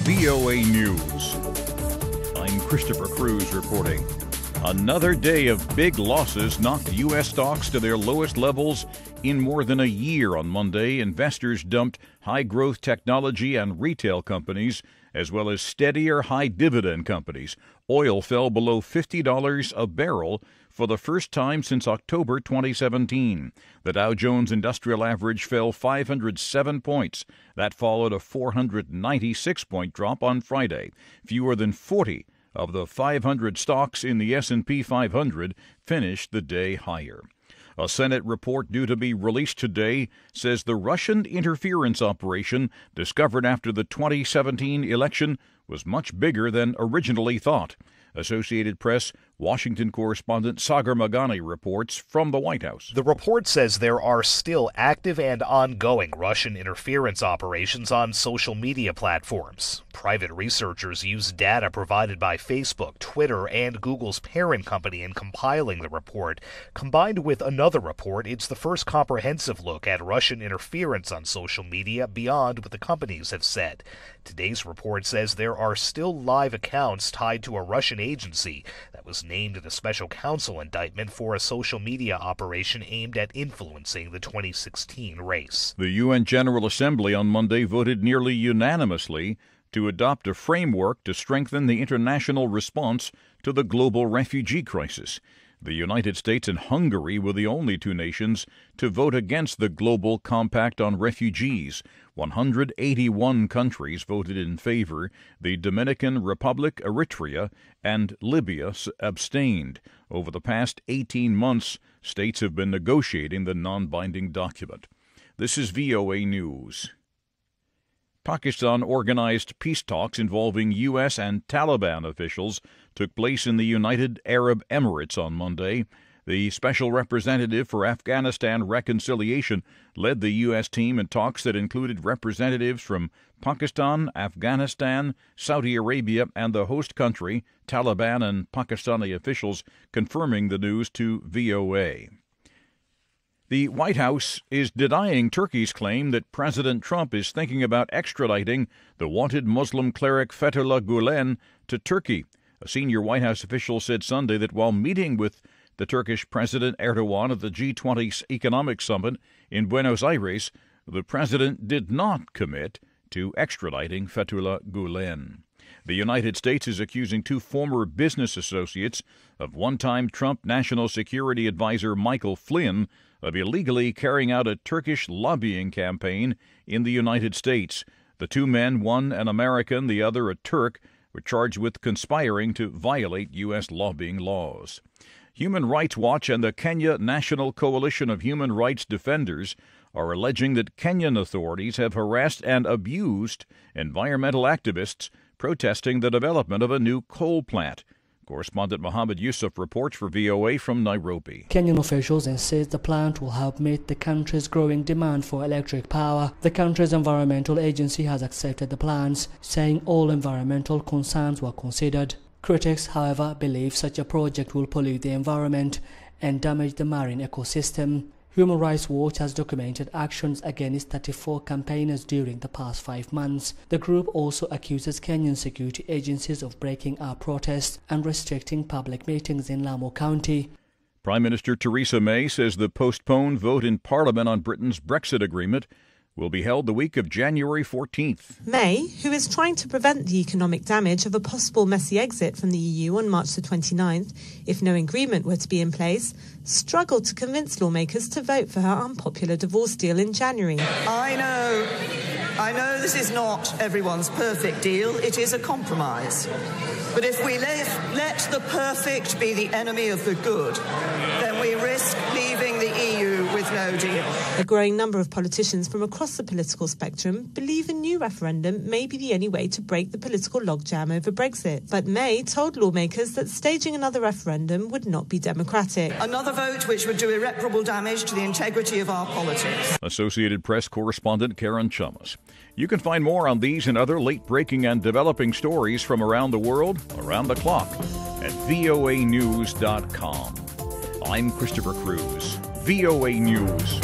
VOA News. I'm Christopher Cruz reporting. Another day of big losses knocked U.S. stocks to their lowest levels in more than a year. On Monday, investors dumped high-growth technology and retail companies, as well as steadier high-dividend companies. Oil fell below $50 a barrel for the first time since October 2017. The Dow Jones Industrial Average fell 507 points. That followed a 496-point drop on Friday. Fewer than 40 of the 500 stocks in the S&P 500 finished the day higher. A Senate report due to be released today says the Russian interference operation discovered after the 2017 election was much bigger than originally thought. Associated Press Washington correspondent Sagar Meghani reports from the White House. The report says there are still active and ongoing Russian interference operations on social media platforms. Private researchers used data provided by Facebook, Twitter, and Google's parent company in compiling the report. Combined with another report, it's the first comprehensive look at Russian interference on social media beyond what the companies have said. Today's report says there are still live accounts tied to a Russian agency that was named in a special counsel indictment for a social media operation aimed at influencing the 2016 race. The UN General Assembly on Monday voted nearly unanimously to adopt a framework to strengthen the international response to the global refugee crisis. The United States and Hungary were the only two nations to vote against the Global Compact on Refugees. 181 countries voted in favor. The Dominican Republic, Eritrea, and Libya abstained. Over the past 18 months, states have been negotiating the non-binding document. This is VOA News. Pakistan organized peace talks involving U.S. and Taliban officials took place in the United Arab Emirates on Monday. The special representative for Afghanistan reconciliation led the U.S. team in talks that included representatives from Pakistan, Afghanistan, Saudi Arabia, and the host country, Taliban and Pakistani officials confirming the news to VOA. The White House is denying Turkey's claim that President Trump is thinking about extraditing the wanted Muslim cleric Fethullah Gulen to Turkey. A senior White House official said Sunday that while meeting with the Turkish President Erdogan at the G20 Economic Summit in Buenos Aires, the president did not commit to extraditing Fethullah Gulen. The United States is accusing two former business associates of one-time Trump National Security Advisor Michael Flynn of illegally carrying out a Turkish lobbying campaign in the United States. The two men, one an American, the other a Turk, were charged with conspiring to violate U.S. lobbying laws. Human Rights Watch and the Kenya National Coalition of Human Rights Defenders are alleging that Kenyan authorities have harassed and abused environmental activists protesting the development of a new coal plant. Correspondent Mohammed Yusuf reports for VOA from Nairobi. Kenyan officials insist the plant will help meet the country's growing demand for electric power. The country's environmental agency has accepted the plans, saying all environmental concerns were considered. Critics, however, believe such a project will pollute the environment and damage the marine ecosystem. Human Rights Watch has documented actions against 34 campaigners during the past 5 months. The group also accuses Kenyan security agencies of breaking up protests and restricting public meetings in Lamu County. Prime Minister Theresa May says the postponed vote in Parliament on Britain's Brexit agreement will be held the week of January 14th. May, who is trying to prevent the economic damage of a possible messy exit from the EU on March the 29th, if no agreement were to be in place, struggled to convince lawmakers to vote for her unpopular divorce deal in January. I know this is not everyone's perfect deal. It is a compromise. But if we let the perfect be the enemy of the good, then we risk leaving the EU with no deal. A growing number of politicians from across the political spectrum believe a new referendum may be the only way to break the political logjam over Brexit. But May told lawmakers that staging another referendum would not be democratic. Another vote which would do irreparable damage to the integrity of our politics. Associated Press correspondent Karen Chalmers. You can find more on these and other late-breaking and developing stories from around the world, around the clock, at voanews.com. I'm Christopher Cruz, VOA News.